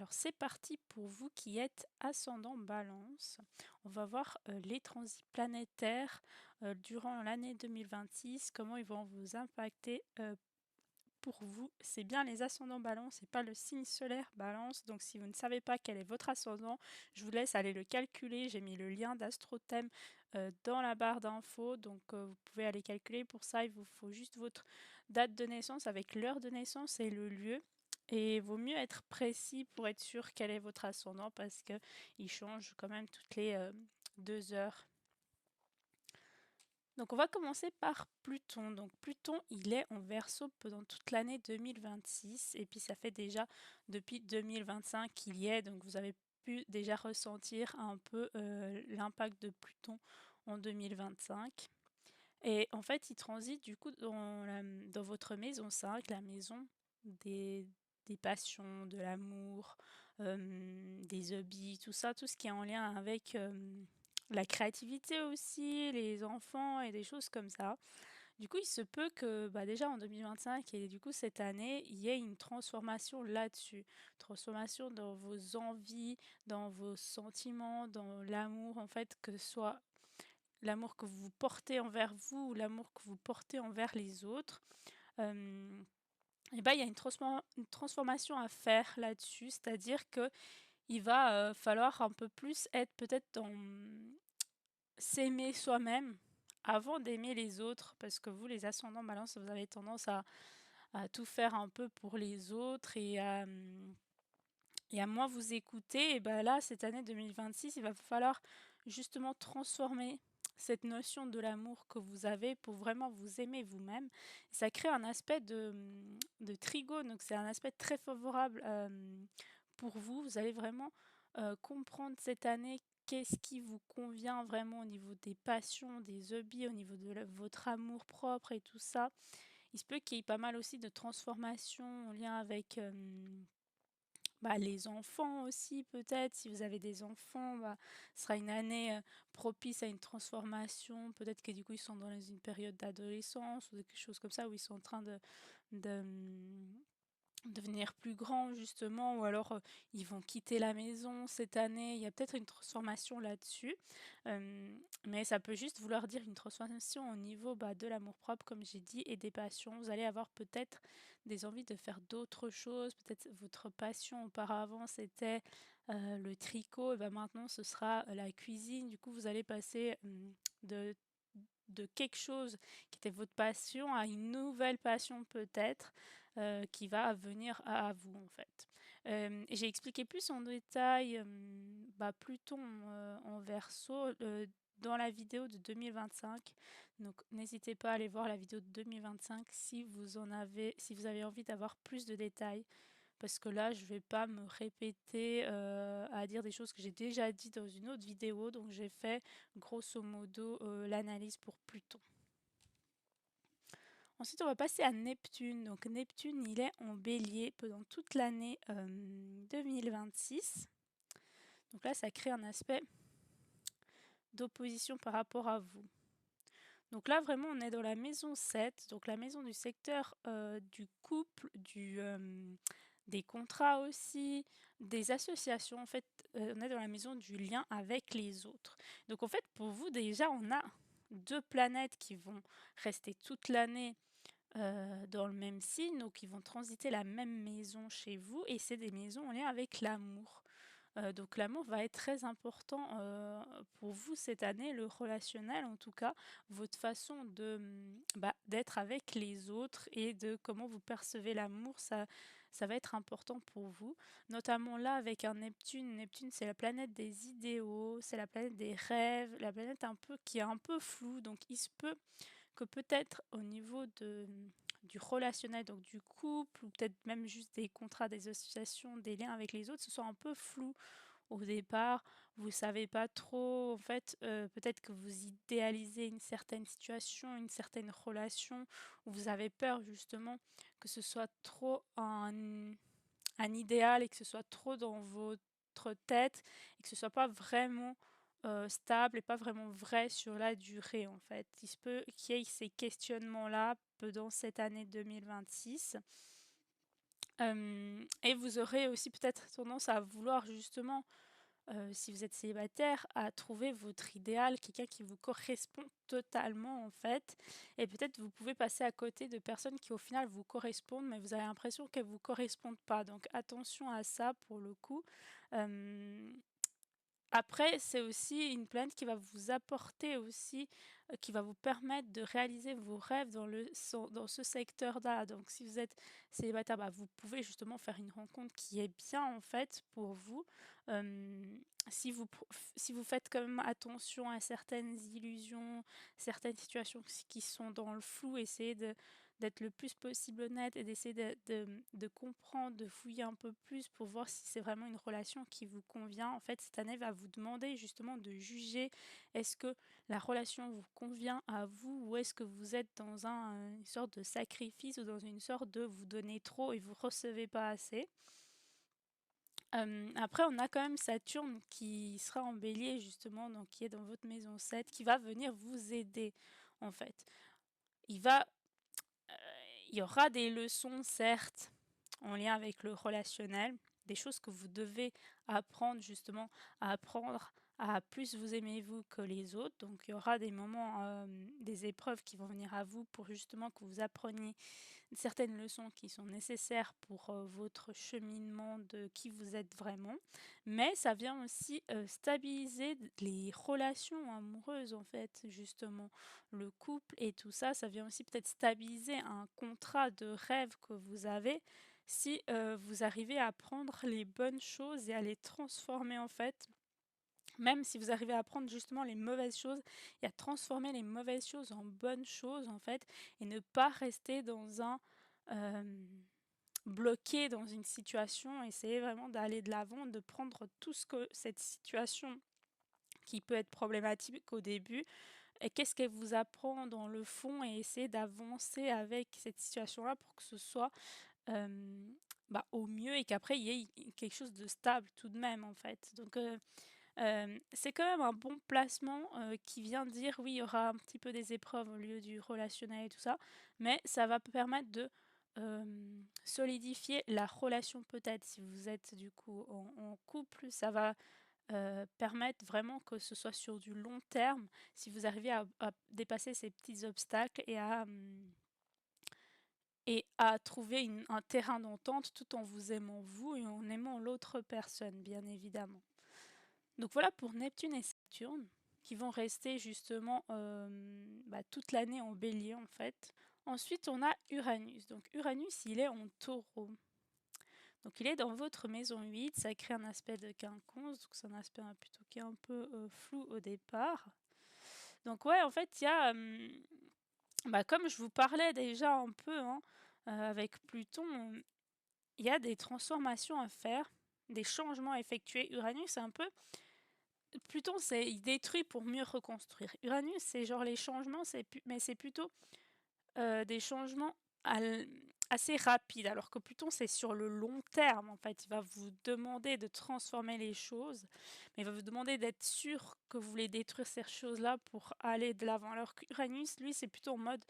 Alors c'est parti pour vous qui êtes ascendant Balance. On va voir les transits planétaires durant l'année 2026, comment ils vont vous impacter pour vous. C'est bien les ascendants Balance et pas le signe solaire Balance. Donc si vous ne savez pas quel est votre ascendant, je vous laisse aller le calculer. J'ai mis le lien d'Astrothème dans la barre d'infos, donc vous pouvez aller calculer. Pour ça, il vous faut juste votre date de naissance avec l'heure de naissance et le lieu. Et il vaut mieux être précis pour être sûr quel est votre ascendant parce qu'il change quand même toutes les 2 heures. Donc on va commencer par Pluton. Donc Pluton, il est en Verseau pendant toute l'année 2026 et puis ça fait déjà depuis 2025 qu'il y est. Donc vous avez pu déjà ressentir un peu l'impact de Pluton en 2025. Et en fait, il transite du coup dans votre maison 5, la maison des passions, de l'amour, des hobbies, tout ça, tout ce qui est en lien avec la créativité aussi, les enfants et des choses comme ça. Du coup, il se peut que déjà en 2025 et du coup cette année, il y ait une transformation là-dessus. Transformation dans vos envies, dans vos sentiments, dans l'amour, en fait, que ce soit l'amour que vous portez envers vous ou l'amour que vous portez envers les autres. Et il y a une transformation à faire là-dessus, c'est-à-dire que il va falloir un peu plus être peut-être dans s'aimer soi-même avant d'aimer les autres, parce que vous, les ascendants Balance, vous avez tendance à tout faire un peu pour les autres et à moins vous écouter. Et là, cette année 2026, il va falloir justement transformer cette notion de l'amour que vous avez pour vraiment vous aimer vous-même. Ça crée un aspect de trigone, donc c'est un aspect très favorable pour vous. Vous allez vraiment comprendre cette année qu'est-ce qui vous convient vraiment au niveau des passions, des hobbies, au niveau de votre amour propre et tout ça. Il se peut qu'il y ait pas mal aussi de transformations en lien avec les enfants aussi peut-être. Si vous avez des enfants, ce sera une année propice à une transformation. Peut-être que du coup ils sont dans une période d'adolescence ou quelque chose comme ça où ils sont en train de, devenir plus grands justement, ou alors ils vont quitter la maison cette année. Il y a peut-être une transformation là-dessus, mais ça peut juste vouloir dire une transformation au niveau de l'amour-propre, comme j'ai dit, et des passions. Vous allez avoir peut-être des envies de faire d'autres choses. Peut-être votre passion auparavant c'était le tricot, et maintenant ce sera la cuisine. Du coup, vous allez passer de quelque chose qui était votre passion à une nouvelle passion peut-être qui va venir à vous en fait. Et j'ai expliqué plus en détail Pluton en Verseau dans la vidéo de 2025. Donc n'hésitez pas à aller voir la vidéo de 2025 si vous avez envie d'avoir plus de détails, parce que là, je vais pas me répéter à dire des choses que j'ai déjà dit dans une autre vidéo. Donc j'ai fait grosso modo l'analyse pour Pluton. Ensuite, on va passer à Neptune. Donc Neptune, il est en Bélier pendant toute l'année 2026. Donc là, ça crée un aspect d'opposition par rapport à vous. Donc là, vraiment, on est dans la maison 7, donc la maison du secteur du couple, des contrats aussi, des associations. En fait, on est dans la maison du lien avec les autres. Donc en fait, pour vous, déjà, on a 2 planètes qui vont rester toute l'année dans le même signe, donc ils vont transiter la même maison chez vous, et c'est des maisons en lien avec l'amour. Donc l'amour va être très important pour vous cette année, le relationnel en tout cas, votre façon d'être avec les autres et de comment vous percevez l'amour, ça va être important pour vous. Notamment là avec un Neptune. Neptune, c'est la planète des idéaux, c'est la planète des rêves, la planète qui est un peu floue. Donc il se peut que peut-être au niveau du relationnel, donc du couple, ou peut-être même juste des contrats, des associations, des liens avec les autres, ce soit un peu flou au départ. Vous savez pas trop, en fait, peut-être que vous idéalisez une certaine situation, une certaine relation, où vous avez peur justement que ce soit trop un idéal et que ce soit trop dans votre tête et que ce soit pas vraiment stable et pas vraiment vrai sur la durée en fait. Il se peut qu'il y ait ces questionnements-là pendant cette année 2026. Et vous aurez aussi peut-être tendance à vouloir justement, si vous êtes célibataire, à trouver votre idéal, quelqu'un qui vous correspond totalement en fait. Et peut-être vous pouvez passer à côté de personnes qui au final vous correspondent, mais vous avez l'impression qu'elles vous correspondent pas. Donc attention à ça pour le coup. Hem Après, c'est aussi une planète qui va vous apporter aussi, qui va vous permettre de réaliser vos rêves dans ce secteur-là. Donc si vous êtes célibataire, bah, vous pouvez justement faire une rencontre qui est bien en fait pour vous. Si vous faites quand même attention à certaines illusions, certaines situations qui sont dans le flou, essayez d'être le plus possible honnête et d'essayer de comprendre, de fouiller un peu plus pour voir si c'est vraiment une relation qui vous convient. En fait, cette année va vous demander justement de juger est-ce que la relation vous convient à vous ou est-ce que vous êtes dans une sorte de sacrifice ou dans une sorte de vous donnez trop et vous recevez pas assez. Après, on a quand même Saturne qui sera en Bélier justement, donc qui est dans votre maison 7, qui va venir vous aider en fait. Il va il y aura des leçons, certes, en lien avec le relationnel, des choses que vous devez apprendre justement à apprendre à plus vous aimer vous que les autres. Donc il y aura des moments, des épreuves qui vont venir à vous pour justement que vous appreniez certaines leçons qui sont nécessaires pour votre cheminement de qui vous êtes vraiment. Mais ça vient aussi stabiliser les relations amoureuses en fait, justement le couple et tout ça, ça vient aussi peut-être stabiliser un contrat de rêve que vous avez si, vous arrivez à prendre les bonnes choses et à les transformer, en fait. Même si vous arrivez à prendre justement les mauvaises choses et à transformer les mauvaises choses en bonnes choses, en fait, et ne pas rester bloqué dans une situation, essayer vraiment d'aller de l'avant, de prendre tout ce que cette situation qui peut être problématique au début, et qu'est-ce qu'elle vous apprend dans le fond et essayer d'avancer avec cette situation-là pour que ce soit, bah, au mieux et qu'après il y ait quelque chose de stable tout de même, en fait. Donc, c'est quand même un bon placement, qui vient dire: «Oui, il y aura un petit peu des épreuves au lieu du relationnel et tout ça», mais ça va permettre de, solidifier la relation peut-être. Si vous êtes du coup en couple, ça va permettre vraiment que ce soit sur du long terme, si vous arrivez à dépasser ces petits obstacles et à trouver un terrain d'entente tout en vous aimant vous et en aimant l'autre personne, bien évidemment. Donc voilà pour Neptune et Saturne, qui vont rester justement bah, toute l'année en bélier en fait. Ensuite, on a Uranus. Donc Uranus, il est en taureau. Donc il est dans votre maison 8, ça crée un aspect de quinconce, donc c'est un aspect plutôt qui est un peu flou au départ. Donc ouais, en fait, il y a, bah, comme je vous parlais déjà un peu hein, avec Pluton, il y a des transformations à faire, des changements à effectuer. Uranus, c'est un peu... Pluton, il détruit pour mieux reconstruire. Uranus, c'est genre les changements, mais c'est plutôt des changements assez rapides, alors que Pluton, c'est sur le long terme, en fait. Il va vous demander de transformer les choses, mais il va vous demander d'être sûr que vous voulez détruire ces choses-là pour aller de l'avant. Alors qu'Uranus, lui, c'est plutôt en mode,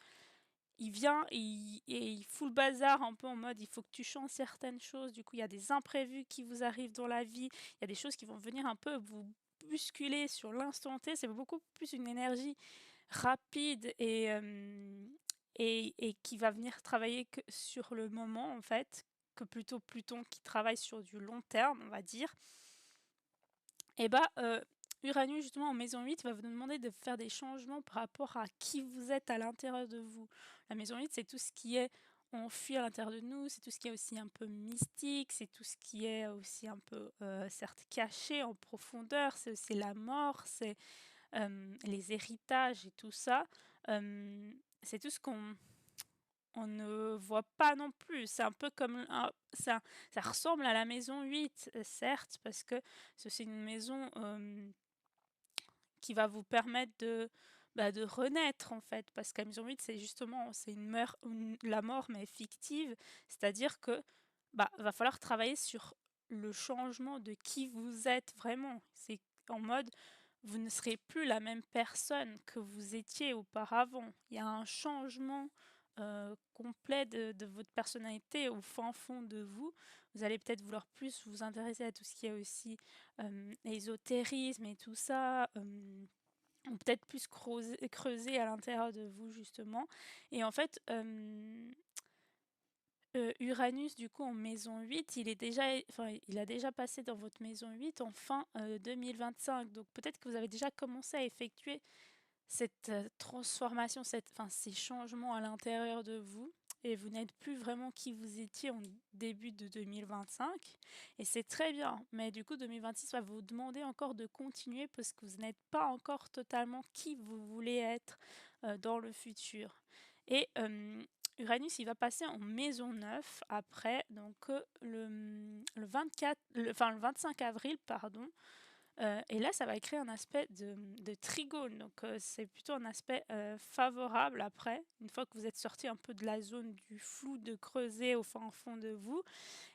il vient et il fout le bazar un peu en mode, il faut que tu changes certaines choses. Du coup, il y a des imprévus qui vous arrivent dans la vie, il y a des choses qui vont venir un peu vous bousculer sur l'instant T. C'est beaucoup plus une énergie rapide et qui va venir travailler que sur le moment, en fait, que plutôt Pluton qui travaille sur du long terme, on va dire. Et bah, Uranus, justement, en maison 8, va vous demander de faire des changements par rapport à qui vous êtes à l'intérieur de vous. La maison 8, c'est tout ce qui est enfui à l'intérieur de nous, c'est tout ce qui est aussi un peu mystique, c'est tout ce qui est aussi un peu, certes, caché en profondeur, c'est aussi la mort, c'est les héritages et tout ça. C'est tout ce qu'on ne voit pas non plus. C'est un peu comme ça ressemble à la maison 8, certes, parce que c'est aussi une maison qui va vous permettre de renaître en fait. Parce que la maison 8, c'est justement la mort, mais fictive. C'est-à-dire que va falloir travailler sur le changement de qui vous êtes vraiment. C'est en mode, vous ne serez plus la même personne que vous étiez auparavant. Il y a un changement complet de votre personnalité au fin fond de vous. Vous allez peut-être vouloir plus vous intéresser à tout ce qui est aussi ésotérisme et tout ça, ou peut-être plus creuser à l'intérieur de vous justement. Et en fait, Uranus du coup en maison 8, il a déjà passé dans votre maison 8 en fin 2025. Donc peut-être que vous avez déjà commencé à effectuer cette transformation, ces changements à l'intérieur de vous, et vous n'êtes plus vraiment qui vous étiez en début de 2025, et c'est très bien. Mais du coup, 2026 va vous demander encore de continuer parce que vous n'êtes pas encore totalement qui vous voulez être dans le futur. Et Uranus, il va passer en maison 9 après, donc le 24, le 25 avril, pardon. Et là, ça va créer un aspect de trigone, donc c'est plutôt un aspect favorable après, une fois que vous êtes sorti un peu de la zone du flou, de creuser au fin fond de vous,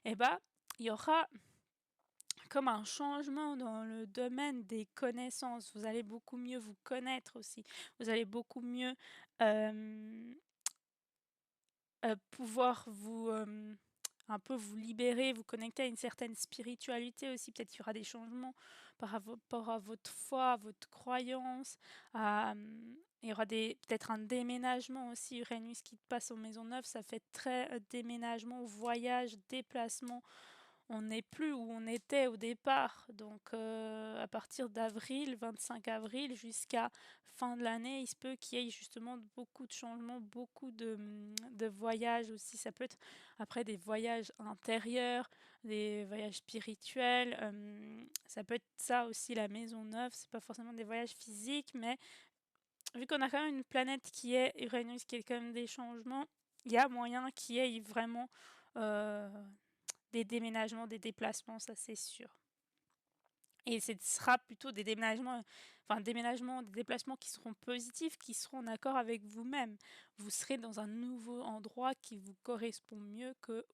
et bah, il y aura comme un changement dans le domaine des connaissances. Vous allez beaucoup mieux vous connaître aussi. Vous allez beaucoup mieux pouvoir un peu vous libérer, vous connecter à une certaine spiritualité aussi. Peut-être qu'il y aura des changements par rapport à votre foi, à votre croyance. Il y aura peut-être un déménagement aussi. Uranus qui passe en maison 9, ça fait très déménagement, voyage, déplacement. On n'est plus où on était au départ. Donc à partir d'avril, 25 avril, jusqu'à fin de l'année, il se peut qu'il y ait justement beaucoup de changements, beaucoup de voyages aussi. Ça peut être après des voyages intérieurs, des voyages spirituels. Ça peut être ça aussi, la maison neuve. C'est pas forcément des voyages physiques, mais vu qu'on a quand même une planète qui est Uranus, qui est quand même des changements, il y a moyen qu'il y ait vraiment des déménagements, des déplacements, ça c'est sûr. Et ce sera plutôt des déménagements, des déplacements qui seront positifs, qui seront en accord avec vous-même. Vous serez dans un nouveau endroit qui vous correspond mieux que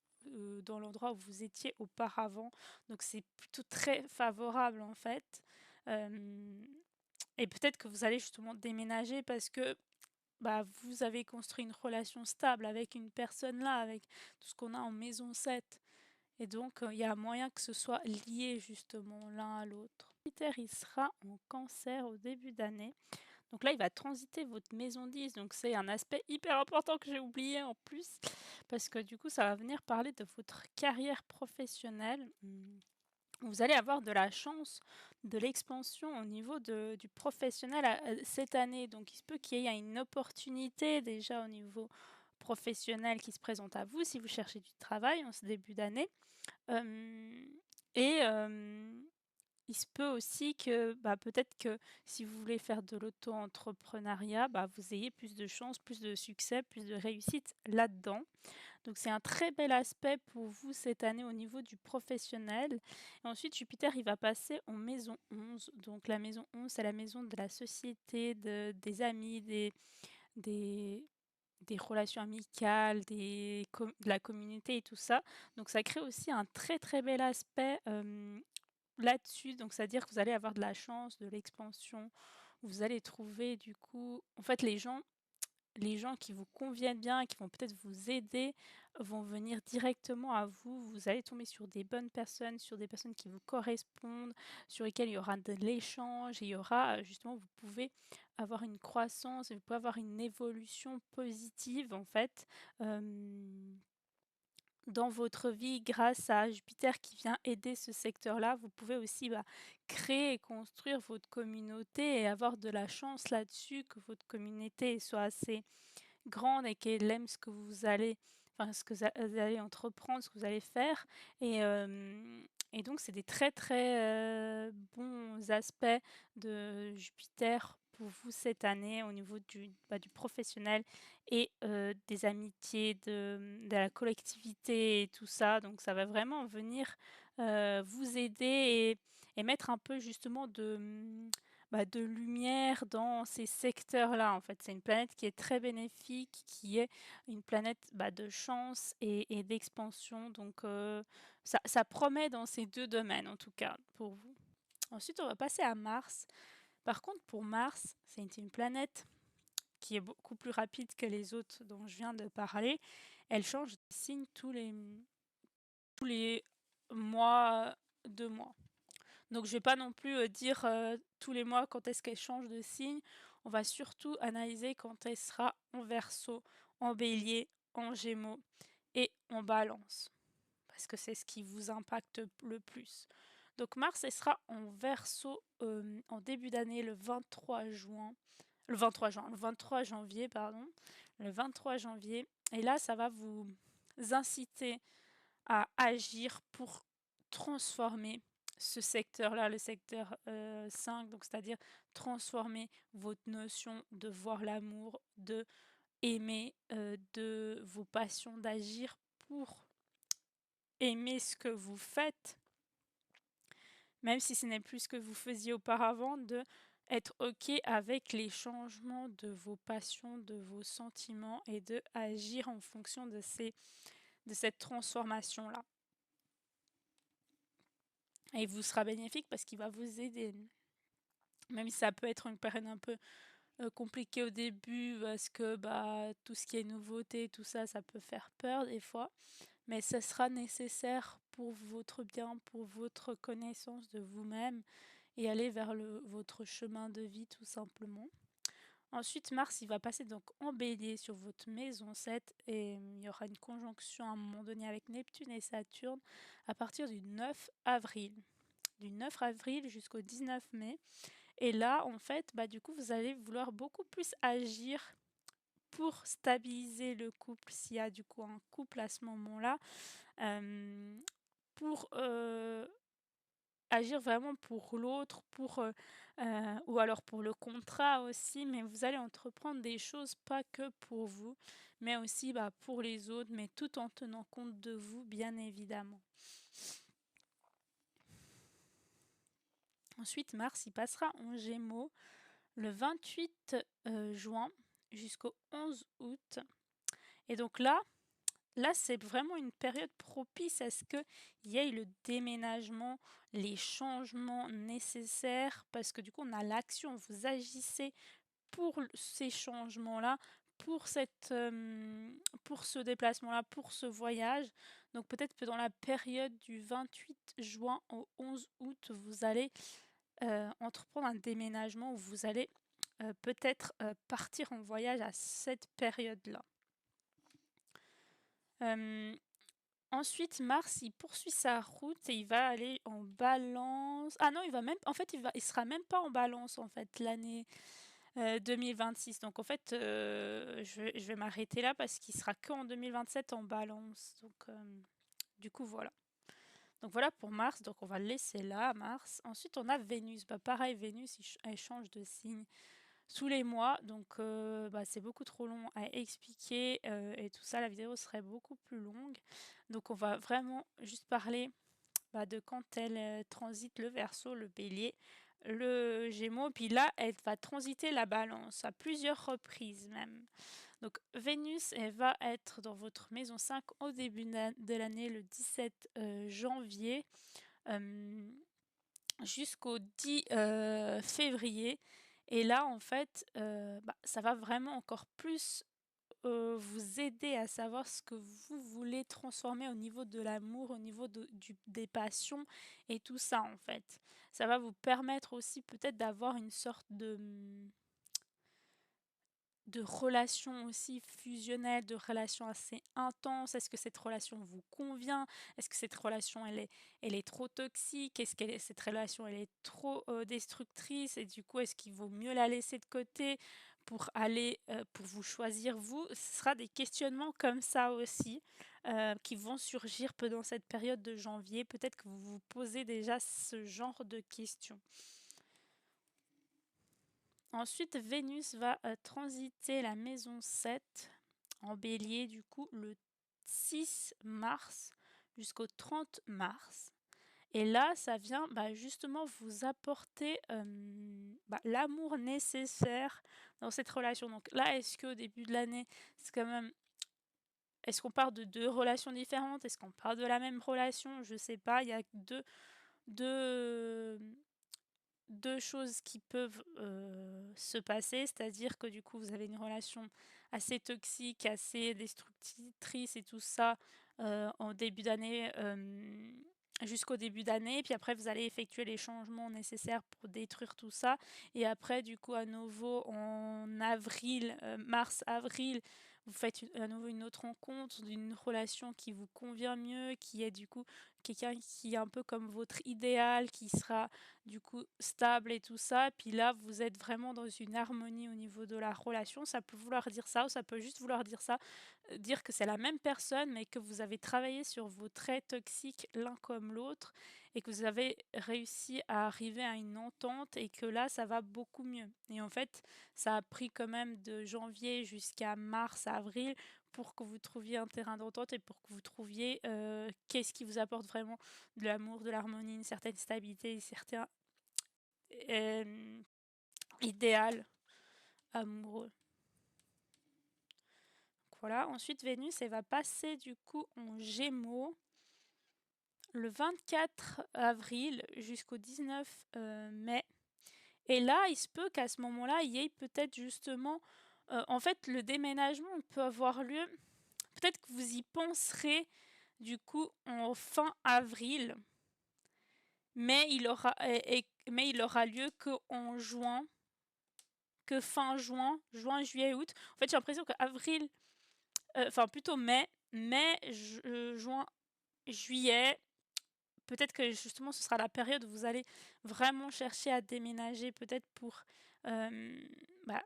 dans l'endroit où vous étiez auparavant. Donc c'est plutôt très favorable en fait. Et peut-être que vous allez justement déménager parce que vous avez construit une relation stable avec une personne là, avec tout ce qu'on a en maison 7. Et donc, il y a moyen que ce soit lié justement l'un à l'autre. Jupiter, il sera en Cancer au début d'année. Donc là, il va transiter votre maison 10. Donc c'est un aspect hyper important que j'ai oublié en plus. Parce que du coup, ça va venir parler de votre carrière professionnelle. Vous allez avoir de la chance, de l'expansion au niveau du professionnel cette année. Donc il se peut qu'il y ait une opportunité déjà au niveau professionnel qui se présente à vous si vous cherchez du travail en ce début d'année. Et il se peut aussi que, peut-être que si vous voulez faire de l'auto-entrepreneuriat, vous ayez plus de chances, plus de succès, plus de réussite là-dedans. Donc c'est un très bel aspect pour vous cette année au niveau du professionnel. Et ensuite, Jupiter, il va passer en maison 11. Donc la maison 11, c'est la maison de la société, des amis, des, des relations amicales, de la communauté et tout ça. Donc ça crée aussi un très très bel aspect là-dessus. Donc c'est-à-dire que vous allez avoir de la chance, de l'expansion. Vous allez trouver du coup, en fait, les gens qui vous conviennent bien, qui vont peut-être vous aider, vont venir directement à vous. Vous allez tomber sur des bonnes personnes, sur des personnes qui vous correspondent, sur lesquelles il y aura de l'échange, et il y aura justement, vous pouvez avoir une croissance, vous pouvez avoir une évolution positive en fait. Dans votre vie, grâce à Jupiter qui vient aider ce secteur-là, vous pouvez aussi créer et construire votre communauté et avoir de la chance là-dessus, que votre communauté soit assez grande et qu'elle aime ce que ce que vous allez entreprendre, ce que vous allez faire. Et, et donc, c'est des très, très bons aspects de Jupiter pour vous cette année au niveau du professionnel et des amitiés, de la collectivité et tout ça. Donc, ça va vraiment venir vous aider et mettre un peu justement de lumière dans ces secteurs-là, en fait. C'est une planète qui est très bénéfique, qui est une planète de chance et d'expansion. Donc, ça promet dans ces deux domaines, en tout cas, pour vous. Ensuite, on va passer à Mars. Par contre, pour Mars, c'est une planète qui est beaucoup plus rapide que les autres dont je viens de parler, elle change de signe tous les mois, 2 mois. Donc je vais pas non plus, dire, tous les mois quand est-ce qu'elle change de signe. On va surtout analyser quand elle sera en Verseau, en Bélier, en Gémeaux et en Balance, parce que c'est ce qui vous impacte le plus. Donc Mars, elle sera en Verseau, en début d'année le 23 janvier, pardon, le 23 janvier, et là, ça va vous inciter à agir pour transformer ce secteur-là, le secteur 5, donc c'est-à-dire transformer votre notion de voir l'amour, de aimer, de vos passions, d'agir pour aimer ce que vous faites, même si ce n'est plus ce que vous faisiez auparavant, de être OK avec les changements de vos passions, de vos sentiments et de agir en fonction de cette transformation-là. Et il vous sera bénéfique parce qu'il va vous aider. Même si ça peut être une période un peu compliquée au début parce que tout ce qui est nouveauté, tout ça, ça peut faire peur des fois. Mais ça sera nécessaire pour votre bien, pour votre connaissance de vous-même et aller vers votre chemin de vie tout simplement. Ensuite, Mars, il va passer donc en Bélier sur votre maison 7 et il y aura une conjonction à un moment donné avec Neptune et Saturne à partir du 9 avril. Du 9 avril jusqu'au 19 mai. Et là, en fait, du coup, vous allez vouloir beaucoup plus agir pour stabiliser le couple, s'il y a du coup un couple à ce moment-là, pour agir vraiment pour l'autre, ou alors pour le contrat aussi, mais vous allez entreprendre des choses pas que pour vous, mais aussi pour les autres, mais tout en tenant compte de vous, bien évidemment. Ensuite, Mars, il passera en Gémeaux le 28 juin jusqu'au 11 août. Et donc là, c'est vraiment une période propice à ce qu'il y ait le déménagement, les changements nécessaires, parce que du coup, on a l'action, vous agissez pour ces changements-là, pour ce déplacement-là, pour ce voyage. Donc peut-être que dans la période du 28 juin au 11 août, vous allez entreprendre un déménagement où vous allez peut-être partir en voyage à cette période-là. Ensuite, Mars, il poursuit sa route et il va aller en Balance. Ah non, il sera même pas en Balance en fait l'année 2026. Donc en fait, je vais m'arrêter là parce qu'il sera que en 2027 en Balance. Donc du coup voilà. Donc voilà pour Mars. Donc on va le laisser là, Mars. Ensuite, on a Vénus. Pareil, Vénus, elle change de signe tous les mois, donc c'est beaucoup trop long à expliquer et tout ça, la vidéo serait beaucoup plus longue. Donc on va vraiment juste parler de quand elle transite le Verseau, le Bélier, le Gémeaux, puis là elle va transiter la Balance à plusieurs reprises même. Donc Vénus, elle va être dans votre maison 5 au début de l'année, le 17 janvier jusqu'au 10 février. Et là, en fait, ça va vraiment encore plus vous aider à savoir ce que vous voulez transformer au niveau de l'amour, au niveau des passions et tout ça, en fait. Ça va vous permettre aussi peut-être d'avoir une sorte de relation aussi fusionnelle, de relation assez intense. Est-ce que cette relation vous convient? Est-ce que cette relation elle est trop toxique? Est-ce que cette relation elle est trop destructrice? Et du coup, est-ce qu'il vaut mieux la laisser de côté pour aller pour vous choisir vous? Ce sera des questionnements comme ça aussi qui vont surgir pendant cette période de janvier. Peut-être que vous vous posez déjà ce genre de questions. Ensuite, Vénus va transiter la maison 7 en Bélier, du coup, le 6 mars jusqu'au 30 mars. Et là, ça vient justement vous apporter l'amour nécessaire dans cette relation. Donc là, est-ce qu'au début de l'année, c'est quand même... Est-ce qu'on parle de deux relations différentes? Est-ce qu'on parle de la même relation? Je sais pas, il y a deux 2 choses qui peuvent, se passer, c'est-à-dire que du coup, vous avez une relation assez toxique, assez destructrice et tout ça, en début d'année, jusqu'au début d'année. Puis après, vous allez effectuer les changements nécessaires pour détruire tout ça. Et après, du coup, à nouveau en avril, mars-avril, vous faites à nouveau une autre rencontre d'une relation qui vous convient mieux, qui est du coup quelqu'un qui est un peu comme votre idéal, qui sera du coup stable et tout ça. Puis là, vous êtes vraiment dans une harmonie au niveau de la relation. Ça peut vouloir dire ça ou ça peut juste vouloir dire ça, dire que c'est la même personne, mais que vous avez travaillé sur vos traits toxiques l'un comme l'autre et que vous avez réussi à arriver à une entente et que là, ça va beaucoup mieux. Et en fait, ça a pris quand même de janvier jusqu'à mars, avril pour que vous trouviez un terrain d'entente et pour que vous trouviez qu'est-ce qui vous apporte vraiment de l'amour, de l'harmonie, une certaine stabilité, un certain euh, idéal amoureux. Voilà, ensuite Vénus, elle va passer du coup en Gémeaux le 24 avril jusqu'au 19 mai. Et là, il se peut qu'à ce moment-là, il y ait peut-être justement... en fait, le déménagement peut avoir lieu... Peut-être que vous y penserez du coup en fin avril, mais il aura lieu qu'en juin, que fin juin, juin, juillet, août. En fait, j'ai l'impression qu'avril, enfin plutôt mai, juin, juillet, peut-être que justement ce sera la période où vous allez vraiment chercher à déménager, peut-être pour bah,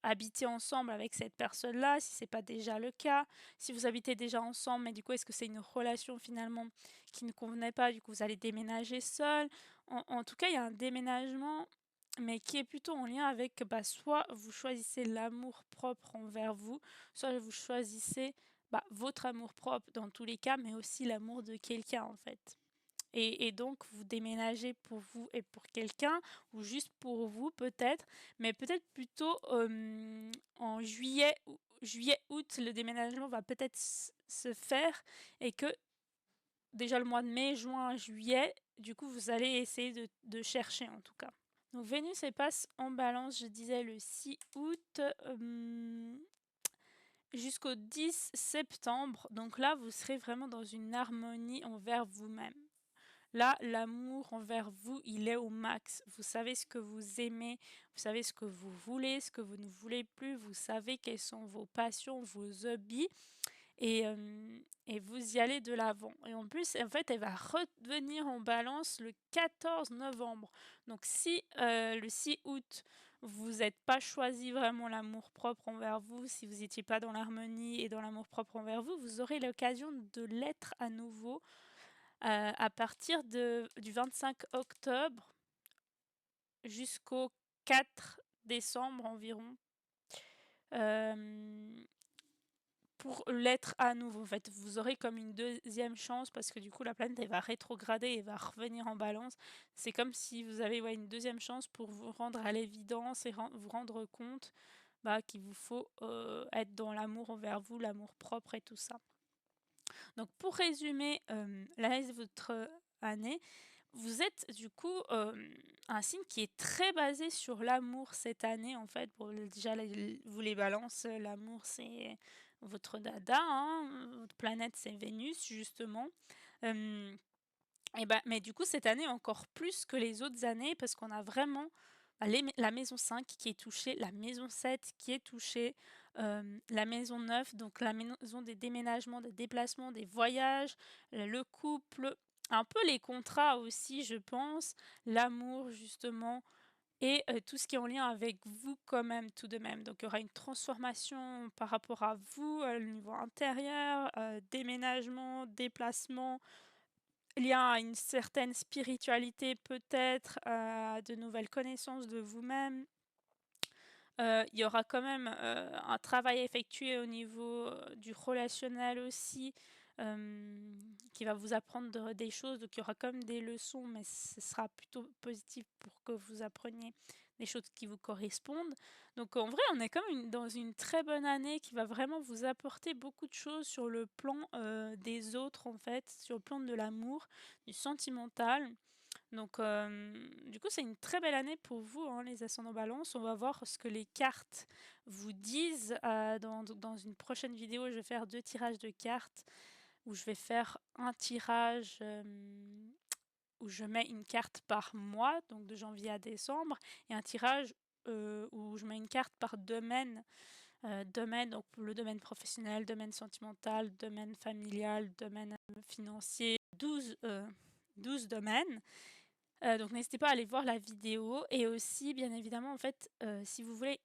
habiter ensemble avec cette personne-là, si c'est pas déjà le cas. Si vous habitez déjà ensemble, mais du coup, est-ce que c'est une relation finalement qui ne convenait pas, du coup, vous allez déménager seul. En tout cas, il y a un déménagement, mais qui est plutôt en lien avec, bah, soit vous choisissez l'amour propre envers vous, soit vous choisissez votre amour propre dans tous les cas, mais aussi l'amour de quelqu'un en fait. Et donc, vous déménagez pour vous et pour quelqu'un, ou juste pour vous peut-être, mais peut-être plutôt en juillet-août, le déménagement va peut-être se faire et que déjà le mois de mai, juin, juillet, du coup, vous allez essayer de chercher en tout cas. Donc, Vénus, elle passe en balance, je disais, le 6 août jusqu'au 10 septembre. Donc là, vous serez vraiment dans une harmonie envers vous-même. Là, l'amour envers vous, il est au max. Vous savez ce que vous aimez, vous savez ce que vous voulez, ce que vous ne voulez plus, vous savez quelles sont vos passions, vos hobbies, et, et vous y allez de l'avant. Et en plus, en fait, elle va revenir en balance le 14 novembre. Donc si le 6 août, vous n'êtes pas choisi vraiment l'amour propre envers vous, si vous n'étiez pas dans l'harmonie et dans l'amour propre envers vous, vous aurez l'occasion de l'être à nouveau à partir du 25 octobre jusqu'au 4 décembre environ, pour l'être à nouveau. En fait, vous aurez comme une deuxième chance parce que du coup, la planète, elle va rétrograder et va revenir en balance. C'est comme si vous avez une deuxième chance pour vous rendre à l'évidence et vous rendre compte qu'il vous faut être dans l'amour envers vous, l'amour propre et tout ça. Donc, pour résumer l'analyse de votre année, vous êtes du coup un signe qui est très basé sur l'amour cette année en fait. Bon, déjà, vous les balances, l'amour c'est votre dada, hein, votre planète c'est Vénus justement. Mais du coup, cette année encore plus que les autres années parce qu'on a vraiment la maison 5 qui est touchée, la maison 7 qui est touchée, la maison 9, donc la maison des déménagements, des déplacements, des voyages, le couple, un peu les contrats aussi, je pense, l'amour justement, et tout ce qui est en lien avec vous quand même, tout de même. Donc il y aura une transformation par rapport à vous, au niveau intérieur, déménagement, déplacement, lien à une certaine spiritualité peut-être, de nouvelles connaissances de vous-même. Il y aura quand même un travail effectué au niveau du relationnel aussi, qui va vous apprendre des choses. Donc il y aura comme des leçons, mais ce sera plutôt positif pour que vous appreniez des choses qui vous correspondent. Donc en vrai, on est comme dans une très bonne année qui va vraiment vous apporter beaucoup de choses sur le plan des autres, en fait, sur le plan de l'amour, du sentimental. Donc, du coup, c'est une très belle année pour vous, hein, les ascendants balance. On va voir ce que les cartes vous disent. Dans une prochaine vidéo, je vais faire 2 tirages de cartes où je vais faire un tirage où je mets une carte par mois, donc de janvier à décembre, et un tirage où je mets une carte par domaine. Domaine, donc le domaine professionnel, domaine sentimental, domaine familial, domaine financier, 12 domaines. Donc n'hésitez pas à aller voir la vidéo et aussi bien évidemment en fait, si vous voulez,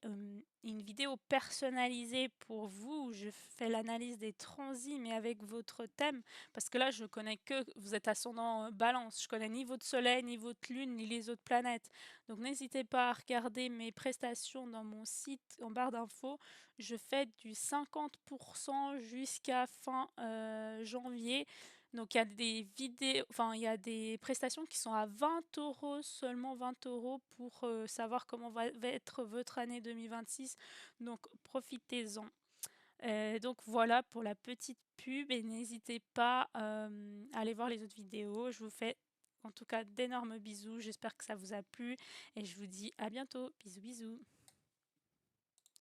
une vidéo personnalisée pour vous où je fais l'analyse des transits mais avec votre thème, parce que là je connais que vous êtes ascendant, Balance, je connais ni votre soleil, ni votre lune, ni les autres planètes. Donc n'hésitez pas à regarder mes prestations dans mon site en barre d'infos. Je fais du 50 jusqu'à fin, janvier. Donc il y a des vidéos, enfin il y a des prestations qui sont à 20 €, seulement 20 € pour savoir comment va être votre année 2026. Donc profitez-en. Donc voilà pour la petite pub et n'hésitez pas à aller voir les autres vidéos. Je vous fais en tout cas d'énormes bisous. J'espère que ça vous a plu et je vous dis à bientôt. Bisous bisous.